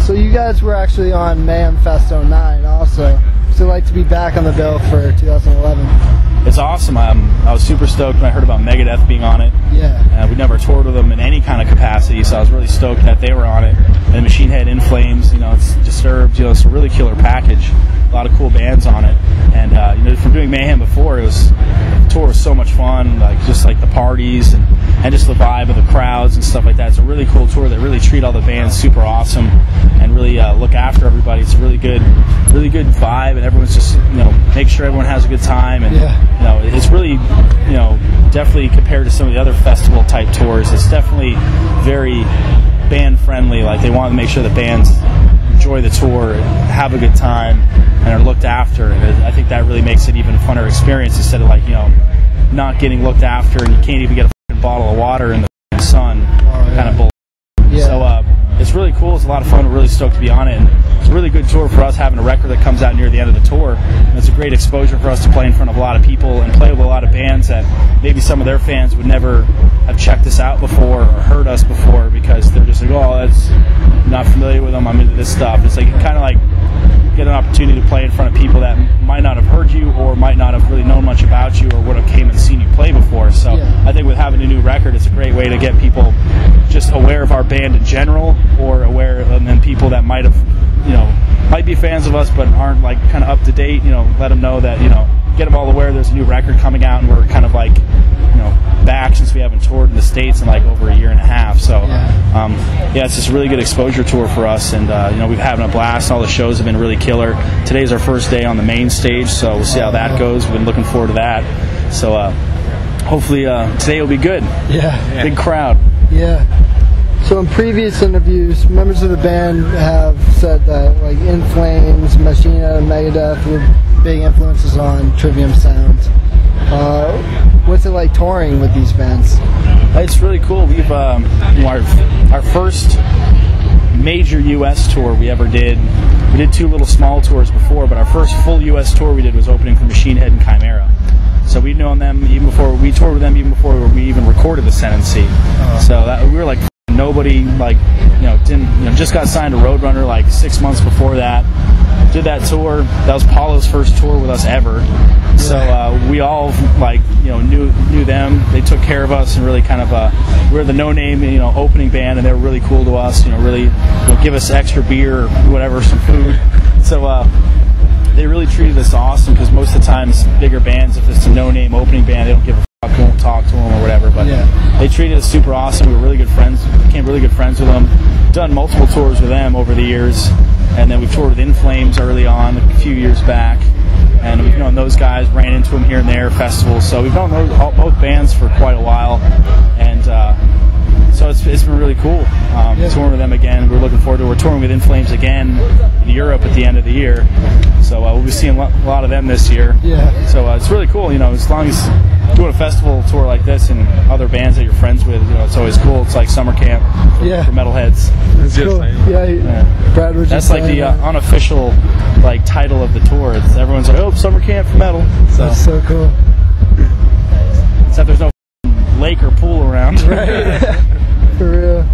So you guys were actually on Mayhem Fest 09 also. So like to be back on the bill for 2011. It's awesome. I was super stoked when I heard about Megadeth being on it. Yeah. We'd never toured with them in any kind of capacity, so I was really stoked that they were on it. And Machine Head, In Flames, it's Disturbed, it's a really killer package. A lot of cool bands on it. And from doing Mayhem before, the tour was so much fun, just the parties and just the vibe of the crowds and stuff like that. It's a really cool tour. They really treat all the bands super awesome and really look after everybody. It's a really good vibe, and everyone's just make sure everyone has a good time. And it's really definitely compared to some of the other festival type tours, it's definitely very band friendly. They want to make sure the bands enjoy the tour, have a good time, and are looked after. And I think that really makes it even a funner experience instead of not getting looked after and you can't even get a fucking bottle of water in the sun kind of bull. Yeah. So it's really cool. It's a lot of fun. We're really stoked to be on it. And it's a really good tour for us, having a record that comes out near the end of the tour. And it's a great exposure for us to play in front of a lot of people and play with a lot of bands that maybe some of their fans would never have checked us out before or heard us before, because they're just that's not familiar with them. I'm into this stuff. It's kind of get an opportunity to play in front of people that might not have heard you or might not have really known much about you or would have came and seen you play before. So I think with having a new record, it's a great way to get people just aware of our band in general, or aware, and then people that might have, might be fans of us but aren't kind of up to date, let them know that, get them all aware there's a new record coming out, and we're kind of back since we haven't toured in the States in over a year and a half. So it's just a really good exposure tour for us, and we've been having a blast. All the shows have been really killer. Today's our first day on the main stage, so we'll see how that goes. We've been looking forward to that. So hopefully today will be good. Yeah. Big crowd. Yeah. So in previous interviews, members of the band have said that In Flames, Machine Head, and Megadeth were big influences on Trivium sounds. What's it like touring with these bands? It's really cool. We've our first major U.S. tour we ever did. We did 2 little small tours before, but our first full U.S. tour we did was opening for Machine Head and Chimera. So we'd known them even before we toured with them, even before we even recorded the Sentency. So we were nobody, didn't, just got signed to Roadrunner 6 months before that. Did that tour. That was Paulo's first tour with us ever. So we all knew them. They took care of us and really kind of we were the no-name opening band, and they were really cool to us. Really give us extra beer or whatever, some food. So they really treated us awesome, because most of the time it's bigger bands, if it's a no-name opening band, they don't give a fuck, won't talk to them or whatever. But they treated us super awesome. We were really good friends. Became really good friends with them. Done multiple tours with them over the years. And then we toured with In Flames early on, a few years back, and we've known those guys, ran into them here and there, festivals. So we've known both bands for quite a while, and so it's been really cool touring with them again. We're looking forward to it. We're touring with In Flames again in Europe at the end of the year, so we'll be seeing a lot of them this year. Yeah. So it's really cool. as long as doing a festival tour like this and other bands that you're friends with, it's always cool. It's like summer camp for metalheads. That's cool. Yeah. Brad was that's the unofficial title of the tour. Everyone's summer camp for metal. So. That's so cool. Except there's no lake or pool around. Right. For real.